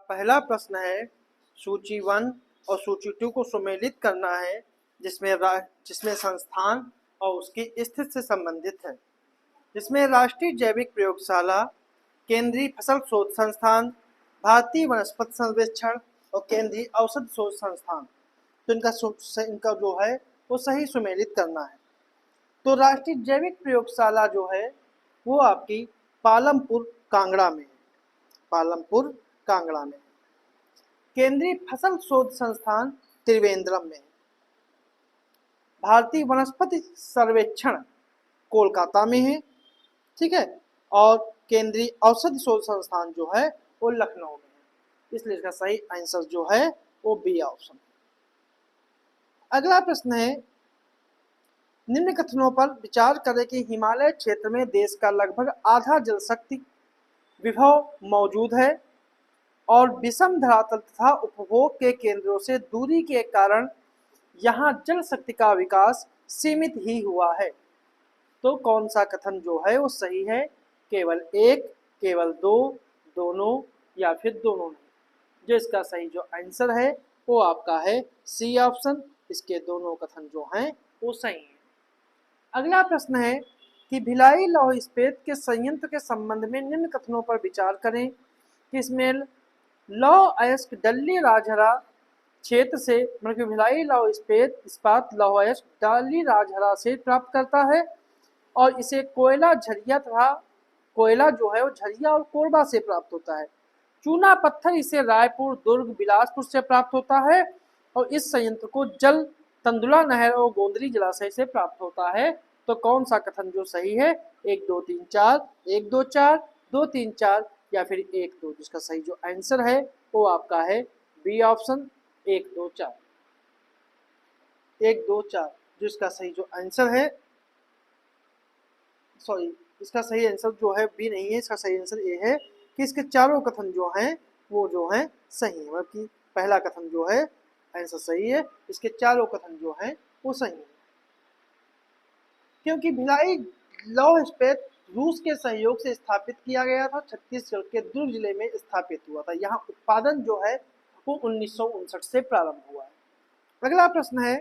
पहला प्रश्न है सूची 1 और सूची 2 को सुमेलित करना है, जिसमें संस्थान और उसकी स्थिति से संबंधित है। जिसमें राष्ट्रीय जैविक प्रयोगशाला, केंद्रीय फसल शोध संस्थान, भारतीय वनस्पति सर्वेक्षण और केंद्रीय औषध शोध संस्थान, तो इनका जो है वो सही सुमेलित करना है। तो राष्ट्रीय जैविक प्रयोगशाला जो है वो आपकी पालमपुर कांगड़ा में है। पालमपुर कांगड़ा में। केंद्रीय फसल शोध संस्थान त्रिवेंद्रम में। भारतीय वनस्पति सर्वेक्षण कोलकाता में है, ठीक है। और केंद्रीय औषध शोध संस्थान जो है वो लखनऊ में है। इसलिए इसका सही आंसर जो है वो बी ऑप्शन। अगला प्रश्न है, निम्न कथनों पर विचार करें कि हिमालय क्षेत्र में देश का लगभग आधा जल शक्ति विभव मौजूद है और विषम धरातल तथा उपभोग के केंद्रों से दूरी के कारण यहाँ जल शक्ति का विकास सीमित ही हुआ है। तो कौन सा कथन जो है वो सही है? केवल एक, केवल दो, दोनों या फिर दोनों नहीं। जो इसका सही जो आंसर है वो आपका है सी ऑप्शन। इसके दोनों कथन जो हैं वो सही है। अगला प्रश्न है कि भिलाई लौह इस्पात के संयंत्र के संबंध में निम्न कथनों पर विचार करें कि इसमें लौह अयस्क डल्ली राजहरा क्षेत्र से, मतलब कि भिलाई लौह इस्पात लौह अयस्क डल्ली राजहरा से प्राप्त करता है और इसे कोयला झरिया तथा कोयला जो है वो झरिया और कोरबा से प्राप्त होता है। चूना पत्थर इसे रायपुर, दुर्ग, बिलासपुर से प्राप्त होता है और इस संयंत्र को जल तंदुला नहर और गोंदरी जलाशय से प्राप्त होता है। तो कौन सा कथन जो सही है? 1 2 3 4, 1 2 4, 2 3 4 या फिर 1 2। जिसका सही जो आंसर है वो आपका है बी ऑप्शन 1 2 4। 1 2 4 जो इसका सही जो आंसर है, सॉरी, इसका सही आंसर जो है बी नहीं है। इसका सही आंसर ए है कि इसके चारों कथन जो हैं वो जो हैं सही है। मतलब कि पहला कथन जो है आंसर सही है, इसके चारों कथन जो हैं वो सही है। क्योंकि भिलाई लौह इस्पात रूस के सहयोग से स्थापित किया गया था, छत्तीसगढ़ के दुर्ग जिले में स्थापित हुआ था। यहाँ उत्पादन जो है वो 1959 से प्रारंभ हुआ है। अगला प्रश्न है,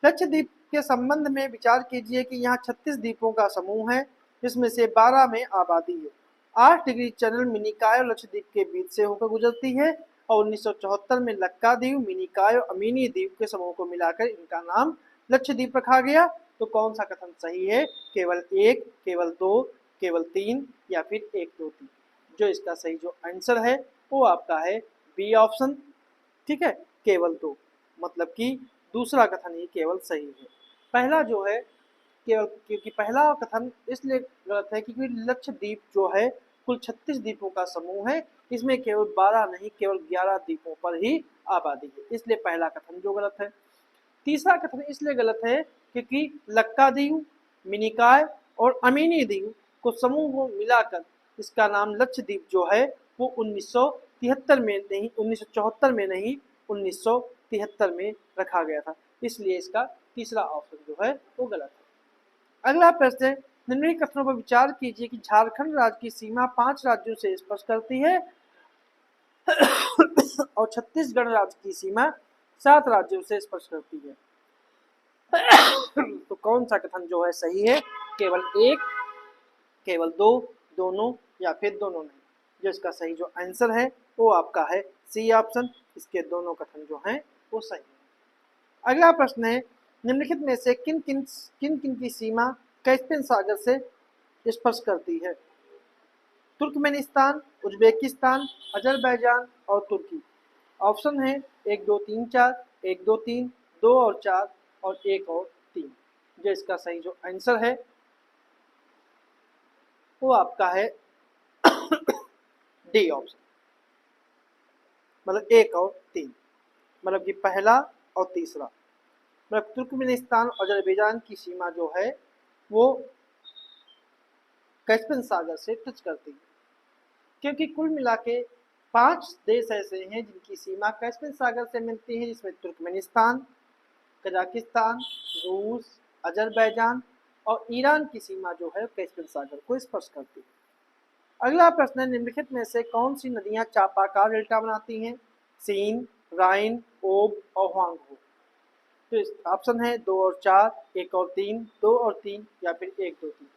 लक्षद्वीप के संबंध में विचार कीजिए कि यहाँ 36 द्वीपों का समूह है, जिसमें से 12 में आबादी है। 8 डिग्री चैनल मिनिकॉय और लक्षद्वीप के बीच से होकर गुजरती है और 1974 में लक्काद्वीप, मिनिकॉय और अमीनी द्वीप के समूह को मिलाकर इनका नाम लक्षद्वीप रखा गया। तो कौन सा कथन सही है? केवल एक, केवल दो, केवल तीन या फिर 1 2 3। जो इसका सही जो आंसर है वो आपका है बी ऑप्शन, ठीक है, केवल दो। मतलब कि दूसरा कथन ही केवल सही है। पहला जो है केवल, क्योंकि पहला कथन इसलिए गलत है क्योंकि लक्षद्वीप जो है कुल 36 द्वीपों का समूह है। इसमें केवल 12 नहीं, केवल 11 द्वीपों पर ही आबादी है, इसलिए पहला कथन जो गलत है। तीसरा कथन इसलिए गलत है क्योंकि लक्काद्वीप, मिनिकॉय और अमीनी द्वीप को समूह को मिलाकर इसका नाम लक्षद्वीप जो है वो 1973 में नहीं, 1974 में नहीं, 1973 में रखा गया था। इसलिए इसका तीसरा ऑप्शन जो है वो गलत है। अगला प्रश्न है, निम्नलिखित कथनों पर विचार कीजिए कि झारखंड राज्य की सीमा 5 राज्यों से स्पर्श करती है और छत्तीसगढ़ राज्य की सीमा 7 राज्यों से स्पर्श करती है। तो कौन सा कथन जो है सही है? केवल एक, केवल दो, दोनों या फिर दोनों नहीं। जो इसका सही जो आंसर है वो आपका है सी ऑप्शन। इसके दोनों कथन जो हैं वो सही है। अगला प्रश्न है, निम्नलिखित में से किन किन की सीमा कैस्पियन सागर से स्पर्श करती है? तुर्कमेनिस्तान, उज्बेकिस्तान, अजरबैजान और तुर्की। ऑप्शन है 1 2 3 4, 1 2 3, 2 और 4 और 1 और 3। जो इसका सही जो आंसर है वो आपका है डी ऑप्शन, मतलब 1 और 3। मतलब कि पहला और तीसरा, मतलब तुर्कमेनिस्तान और अजरबैजान की सीमा जो है वो कैस्पियन सागर से टच करती है। क्योंकि कुल मिला के 5 देश ऐसे हैं जिनकी सीमा कैस्पियन सागर से मिलती है, जिसमें तुर्कमेनिस्तान, कजाकिस्तान, रूस, अजरबैजान और ईरान की सीमा जो है कैस्पियन सागर को स्पर्श करती है। अगला प्रश्न है, निम्नलिखित में से कौन सी नदियां चापाकार डेल्टा बनाती हैं? सीन, राइन, ओब और हुआंगहो। तो ऑप्शन है 2 और 4, 1 और 3, 2 और 3 या फिर 1 2 3।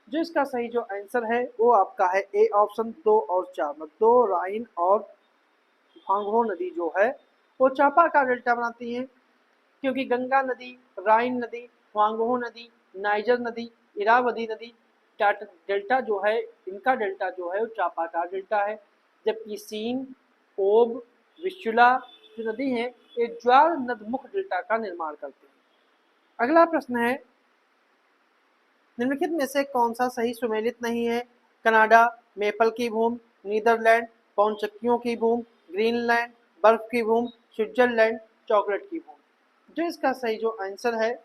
जो इसका सही जो आंसर है वो आपका है ए ऑप्शन 2 और 4, मतलब 2 राइन और हुआंगहो नदी जो है वो चापाकार डेल्टा बनाती है, क्योंकि गंगा नदी, राइन नदी, हुआंगहो नदी, नाइजर नदी, इरावदी नदी डेल्टा जो है, इनका डेल्टा जो है वो चापाकार डेल्टा है। जबकि सीन, ओब, विशुला जो नदी है ये ज्वार नदमुख डेल्टा का निर्माण करते हैं। अगला प्रश्न है, निम्नलिखित में से कौन सा सही सुमेलित नहीं है? कनाडा, मेपल की भूमि, नीदरलैंड, पौनचक्कियों की भूमि, ग्रीनलैंड, बर्फ की भूमि, स्विट्जरलैंड, चॉकलेट की भूमि। जो इसका सही जो आंसर है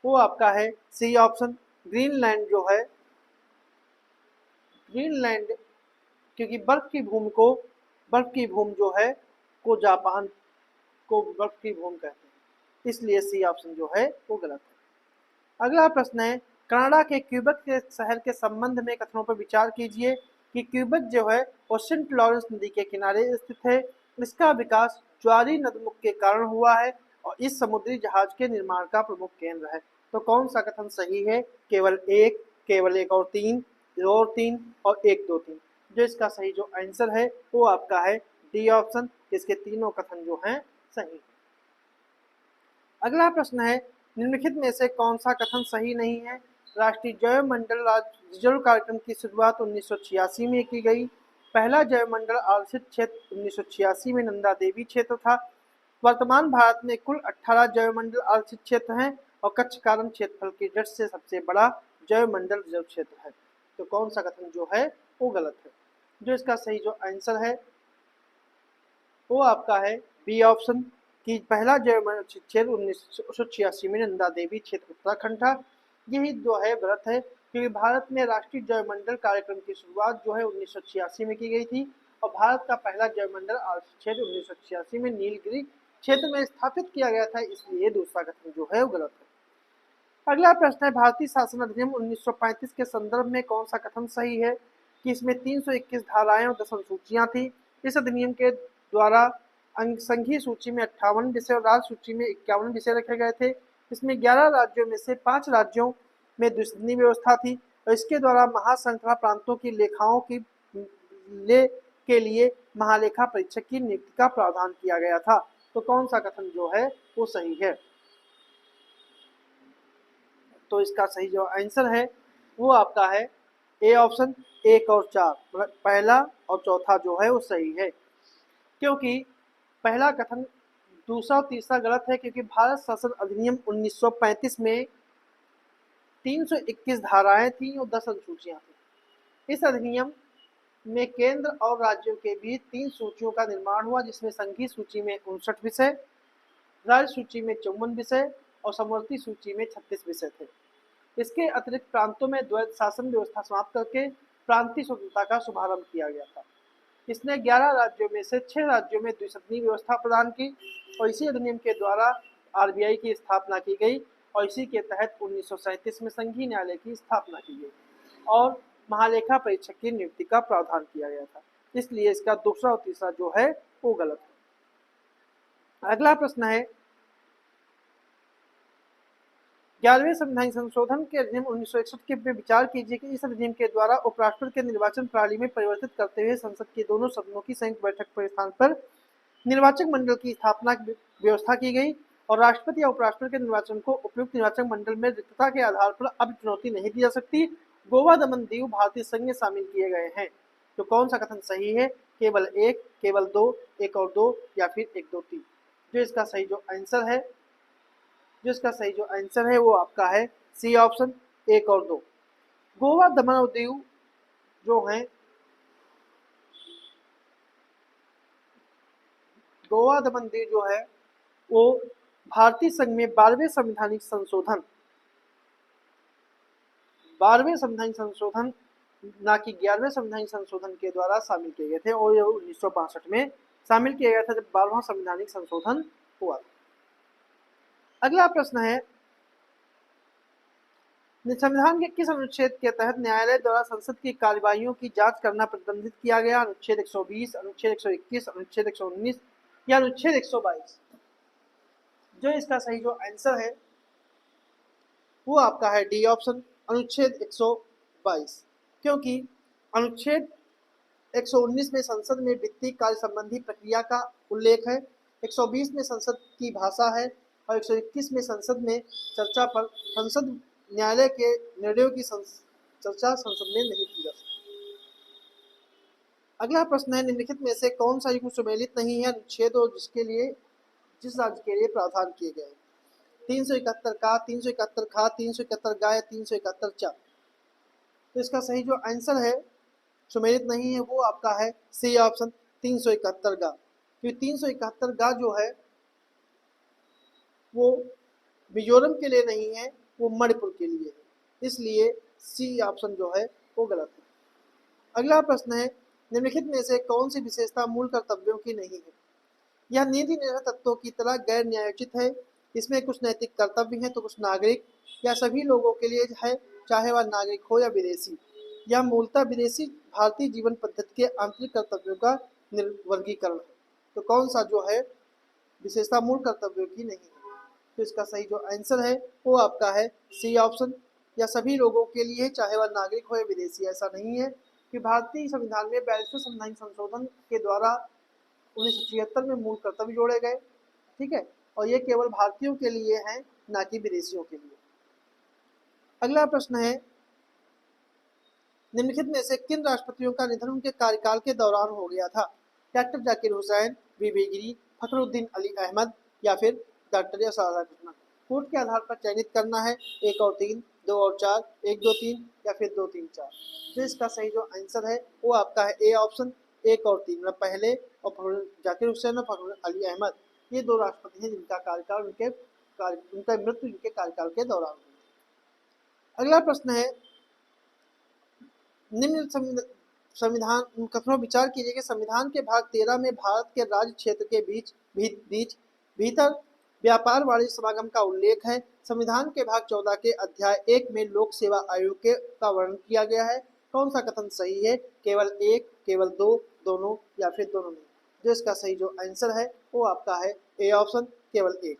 वो आपका है सी ऑप्शन, ग्रीनलैंड जो है, ग्रीनलैंड, क्योंकि बर्फ की भूमि जो है को जापान को बर्फ की भूमि कहते हैं, इसलिए सी ऑप्शन जो है वो गलत है। अगला प्रश्न है, कनाडा के क्यूबेक के शहर के संबंध में कथनों पर विचार कीजिए कि क्यूबेक जो है वो सेंट लॉरेंस नदी के किनारे स्थित है। इसका विकास ज्वारी नदमुख के कारण हुआ है और इस समुद्री जहाज के निर्माण का प्रमुख केंद्र है। तो कौन सा कथन सही है? केवल एक, केवल 1 और 3, 2 और 3 और 1 2 3। जो इसका सही जो आंसर है वो आपका है डी ऑप्शन, इसके तीनों कथन जो हैं सही। अगला प्रश्न है, निम्नलिखित में से कौन सा कथन सही नहीं है? राष्ट्रीय जैव मंडल रिजर्व कार्यक्रम की शुरुआत 1986 में की गई। पहला जैव मंडल आरक्षित क्षेत्र 1986 में नंदा देवी क्षेत्र था। वर्तमान भारत में कुल 18 जैव मंडल आरक्षित क्षेत्र हैं और कच्छ कारण क्षेत्रफल की दृष्टि से सबसे बड़ा जैव मंडल रिजर्व क्षेत्र है। तो कौन सा कथन जो है वो गलत है? जो इसका सही जो आंसर है वो आपका है बी ऑप्शन, कि पहला जैव क्षेत्र 1986 में नंदा देवी क्षेत्र उत्तराखंड था। यही जो है गलत है, क्योंकि भारत में राष्ट्रीय जैव मंडल कार्यक्रम की शुरुआत जो है 1986 में की गई थी और भारत का पहला जैव मंडल क्षेत्र 1986 में नीलगिरी क्षेत्र में स्थापित किया गया था, इसलिए दूसरा कथन जो है वो गलत है। अगला प्रश्न है, भारतीय शासन अधिनियम 1935 के संदर्भ में कौन सा कथन सही है? कि इसमें 321 धाराएं और 10 अनुसूचियां थी। इस अधिनियम के द्वारा संघीय सूची में 58 विषय और राज्य सूची में 51 विषय रखे गए थे। इसमें 11 राज्यों में से 5 राज्यों में द्विसदनी व्यवस्था थी और इसके द्वारा महाश्रृंखला प्रांतों की लेखाओं की ले के लिए महालेखा परीक्षक की नियुक्ति का प्रावधान किया गया था। तो कौन सा कथन जो है वो सही है? तो इसका सही जो आंसर है वो आपका है ए ऑप्शन, 1 और 4, पहला और चौथा जो है वो सही है, क्योंकि पहला कथन दूसरा और तीसरा गलत है, क्योंकि भारत शासन अधिनियम 1935 में 321 धाराएं थी और 10 अनुसूचियां थी। इस अधिनियम में केंद्र और राज्यों के बीच 3 सूचियों का निर्माण हुआ, जिसमें संघीय सूची में 59 विषय, राज्य सूची में 54 विषय और समवर्ती सूची में 36 विषय थे। इसके अतिरिक्त प्रांतों में द्वैत शासन व्यवस्था समाप्त करके प्रांतीय स्वतंत्रता का शुभारंभ किया गया था। इसने 11 राज्यों में से 6 राज्यों में द्विसदनी व्यवस्था प्रदान की और इसी अधिनियम के द्वारा आरबीआई की स्थापना की गई और इसी के तहत 1937 में संघीय न्यायालय की स्थापना की गई और महालेखा परीक्षक की नियुक्ति का प्रावधान किया गया था। इसलिए इसका दूसरा और तीसरा जो है वो गलत है। अगला प्रश्न है, 11वें संवैधानिक संशोधन के अधिनियम 1961 के पे विचार कीजिए कि इस अधिनियम के द्वारा उपराष्ट्रपति के निर्वाचन प्रणाली में परिवर्तित करते हुए संसद के दोनों सदनों की संयुक्त बैठक के स्थान पर निर्वाचक मंडल की स्थापना की व्यवस्था की गई और राष्ट्रपति या उपराष्ट्रपति के निर्वाचन को उपयुक्त निर्वाचक मंडल में रिक्तता के आधार पर अब चुनौती नहीं दी जा सकती। गोवा, दमन, दीव भारतीय संघ में शामिल किए गए हैं। तो कौन सा कथन सही है? केवल 1, केवल 2, 1 और 2 या फिर 1 2 3। जो इसका सही जो आंसर है वो आपका है सी ऑप्शन, 1 और 2। गोवा, दमन और दीव जो हैं, गोवा, दमन, दीव जो है वो भारतीय संघ में 12वें संवैधानिक संशोधन ना कि 11वें संवैधानिक संशोधन के द्वारा शामिल किए गए थे और ये 1962 में शामिल किया गया था जब 12वां संवैधानिक संशोधन हुआ था। अगला प्रश्न है, संविधान के किस अनुच्छेद के तहत न्यायालय द्वारा संसद की कार्यवाहियों की जांच करना प्रतिबंधित किया गया? अनुच्छेद 120, अनुच्छेद 121, अनुच्छेद 119 या अनुच्छेद 122? जो इसका सही जो आंसर है वो आपका है डी ऑप्शन, अनुच्छेद 122, क्योंकि अनुच्छेद 119 में संसद में वित्तीय कार्य संबंधी प्रक्रिया का उल्लेख है, 120 में संसद की भाषा है और 121 में संसद में चर्चा पर संसद न्यायालय के निर्णयों की चर्चा संसद में नहीं की जा सकती। अगला प्रश्न है, निम्नलिखित में से कौन सा युग्म सुमेलित नहीं है? अनुच्छेद और जिस राज्य के लिए प्रावधान किए गए? 371 का, 371 खा, 371 गा या 371 चा? तो इसका सही जो आंसर है सुमेलित नहीं है वो आपका है सी ऑप्शन, 371 गा। क्योंकि 371 गा जो है वो मिजोरम के लिए नहीं है, वो मणिपुर के लिए है, इसलिए सी ऑप्शन जो है वो गलत है। अगला प्रश्न है, निम्नलिखित में से कौन सी विशेषता मूल कर्तव्यों की नहीं है? यह नीति निर्णय तत्वों की तरह गैर न्यायोचित है, इसमें कुछ नैतिक कर्तव्य हैं तो कुछ नागरिक या सभी लोगों के लिए है, चाहे वह नागरिक हो या विदेशी। यह मूलतः विदेशी भारतीय जीवन पद्धति के आंतरिक कर्तव्यों का वर्गीकरण है। तो कौन सा जो है विशेषता मूल कर्तव्यों की नहीं है? तो इसका सही जो आंसर है वो आपका है सी ऑप्शन, या सभी लोगों के लिए चाहे वह नागरिक हो या विदेशी। ऐसा नहीं है कि भारतीय संविधान में 42वें संवैधानिक संशोधन के द्वारा 1976 में मूल कर्तव्य जोड़े गए, ठीक है, और ये केवल भारतीयों के लिए हैं, ना कि विदेशियों के लिए। अगला प्रश्न है, निम्नलिखित में से किन राष्ट्रपतियों का निधन उनके कार्यकाल के दौरान हो गया था? डॉक्टर जाकिर हुसैन, बीबी गिरी, फखरुद्दीन अली अहमद या फिर डॉक्टर एस राधाकृष्णन? कोड के आधार पर चयनित करना है, 1 और 3, 2 और 4, 1 2 3 या फिर 2 3 4। तो इसका सही जो आंसर है वो आपका है ए ऑप्शन, 1 और 3, मतलब पहले और जाकिर हुसैन और फखरुद्दीन अली अहमद, ये दो राष्ट्रपति हैं जिनका कार्यकाल उनका मृत्यु उनके कार्यकाल के दौरान हुई। अगला प्रश्न है, निम्न संविधान कथनों विचार कीजिए कि संविधान के भाग 13 में भारत के राज्य क्षेत्र के भीतर व्यापार वाणिज्य समागम का उल्लेख है। संविधान के भाग 14 के अध्याय 1 में लोक सेवा आयोग का वर्णन किया गया है। कौन सा कथन सही है? केवल 1, केवल 2, दोनों या फिर दोनों नहीं? जो इसका सही जो आंसर है वो आपका है ए ऑप्शन, केवल 1।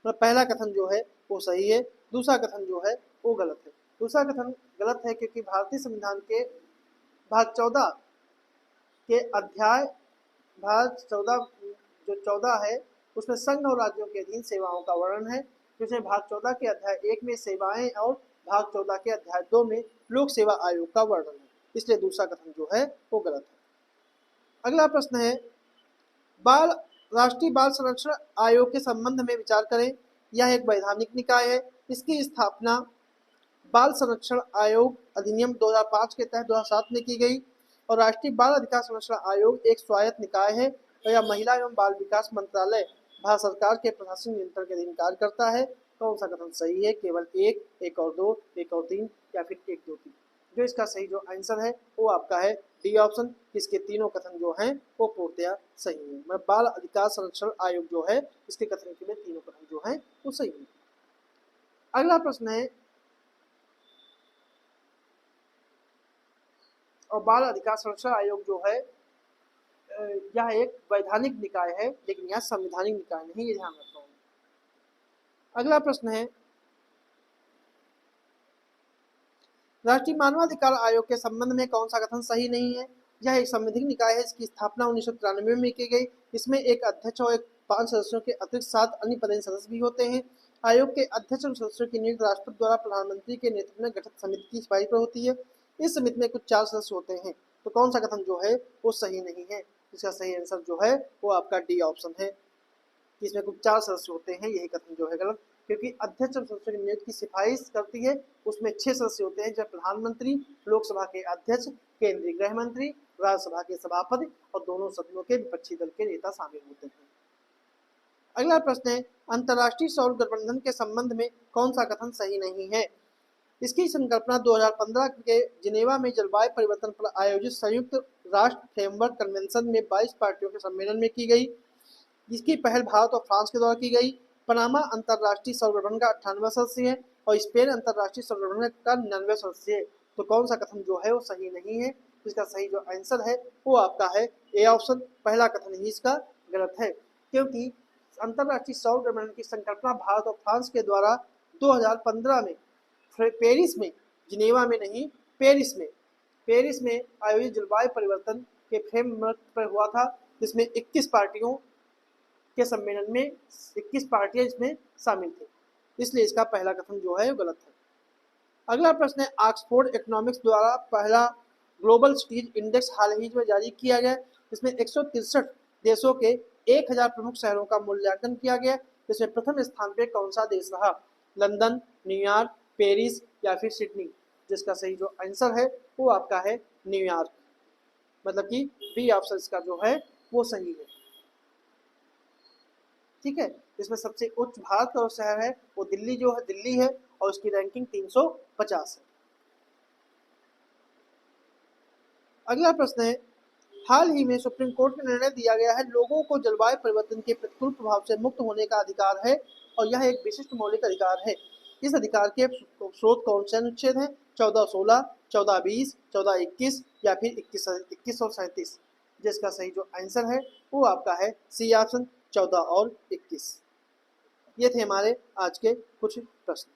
पहला कथन जो है वो सही है, दूसरा कथन जो है वो गलत है। दूसरा कथन गलत है क्योंकि भारतीय संविधान के भाग 14 के अध्याय भाग 14 जो 14 है उसमें संघ और राज्यों के अधीन सेवाओं का वर्णन है, जिसमें भाग 14 के अध्याय 1 में सेवाएं और भाग 14 के अध्याय 2 में लोक सेवा आयोग का वर्णन है, इसलिए दूसरा कथन जो है वो गलत है। अगला प्रश्न है, राष्ट्रीय बाल संरक्षण आयोग के संबंध में विचार करें। यह एक वैधानिक निकाय है, इसकी स्थापना बाल संरक्षण आयोग अधिनियम 2005 के तहत 2007 में की गई और राष्ट्रीय बाल अधिकार संरक्षण आयोग एक स्वायत्त निकाय है और यह महिला एवं बाल विकास मंत्रालय भारत सरकार के प्रशासनिक नियंत्रण के अधीन कार्य करता है। कौन सा कथन सही है? केवल 1, 1 और 2, 1 और 3 या फिर 1 2 3? जो इसका सही जो आंसर है वो आपका है डी ऑप्शन, इसके तीनों कथन जो हैं वो पूर्णतया सही है। मतलब बाल अधिकार संरक्षण आयोग जो है इसके कथन के लिए तीनों कथन जो हैं वो सही है। अगला प्रश्न है, और बाल अधिकार संरक्षण आयोग जो है यह एक वैधानिक निकाय है, लेकिन यह संवैधानिक निकाय नहीं, ये ध्यान रखना है। अगला प्रश्न है, राष्ट्रीय मानवाधिकार आयोग के संबंध में कौन सा कथन सही नहीं है? यह एक संवैधानिक निकाय है, इसकी स्थापना 1993 में की गई। इसमें एक अध्यक्ष और 5 सदस्यों के अतिरिक्त 7 अन्य पदेन सदस्य भी होते हैं। आयोग के अध्यक्ष और सदस्यों की नियुक्ति राष्ट्रपति द्वारा प्रधानमंत्री के नेतृत्व में गठित समिति की सिफारिश पर होती है। इस समिति में कुछ 4 सदस्य होते हैं। तो कौन सा कथन जो है वो सही नहीं है? इसका सही आंसर जो है वो आपका डी ऑप्शन है, इसमें कुछ 4 सदस्य होते हैं, यही कथन जो है गलत, क्योंकि अध्यक्ष और सदस्यों की नियुक्ति की सिफारिश करती है, उसमें 6 सदस्य होते हैं, जब प्रधानमंत्री, लोकसभा के अध्यक्ष, केंद्रीय गृह मंत्री, राज्यसभा के सभापति और दोनों सदनों के विपक्षी दल के नेता शामिल होते हैं। अगला प्रश्न है, अंतर्राष्ट्रीय सौर गठबंधन के संबंध में कौन सा कथन सही नहीं है? इसकी संकल्पना 2015 के जिनेवा में जलवायु परिवर्तन पर आयोजित संयुक्त राष्ट्र फ्रेमवर्क कन्वेंशन में 22 पार्टियों के सम्मेलन में की गई, जिसकी पहल भारत और फ्रांस के द्वारा की गई। पनामा अंतर्राष्ट्रीय सौर गठबंधन का 98वां सदस्य है और स्पेन अंतर्राष्ट्रीय सौर गठबंधन का 99वां सदस्य है। तो कौन सा कथन जो है वो सही नहीं है? इसका सही जो आंसर है वो आपका है ए ऑप्शन, पहला कथन ही इसका गलत है, क्योंकि अंतर्राष्ट्रीय सौर गठबंधन की संकल्पना भारत और फ्रांस के द्वारा 2015 में पेरिस में, जिनेवा में नहीं, पेरिस में आयोजित जलवायु परिवर्तन के फ्रेमवर्क पर हुआ था, जिसमें 21 पार्टियों के सम्मेलन में 21 पार्टियां इसमें शामिल थी, इसलिए इसका पहला कथन जो है वो गलत है। अगला प्रश्न है, ऑक्सफोर्ड इकोनॉमिक्स द्वारा पहला ग्लोबल सिटीज इंडेक्स हाल ही में जारी किया गया, इसमें 163 देशों के 1000 प्रमुख शहरों का मूल्यांकन किया गया, जिसमें प्रथम स्थान पे कौन सा देश रहा? लंदन, न्यूयॉर्क, पेरिस या फिर सिडनी? जिसका सही जो आंसर है वो आपका है न्यूयॉर्क, मतलब कि बी ऑप्शन इसका जो है वो सही है। ठीक है, इसमें सबसे उच्च भारत का शहर है वो दिल्ली जो है, दिल्ली है और उसकी रैंकिंग 350 है। अगला प्रश्न है, हाल ही में सुप्रीम कोर्ट ने निर्णय दिया गया है लोगों को जलवायु परिवर्तन के प्रतिकूल प्रभाव से मुक्त होने का अधिकार है और यह एक विशिष्ट मौलिक अधिकार है। इस अधिकार के स्रोत कौन से अनुच्छेद हैं? 1416, 1420, 1421 या फिर 21 और 37? जिसका सही जो आंसर है वो आपका है सी ऑप्शन, 14 और 21। ये थे हमारे आज के कुछ प्रश्न।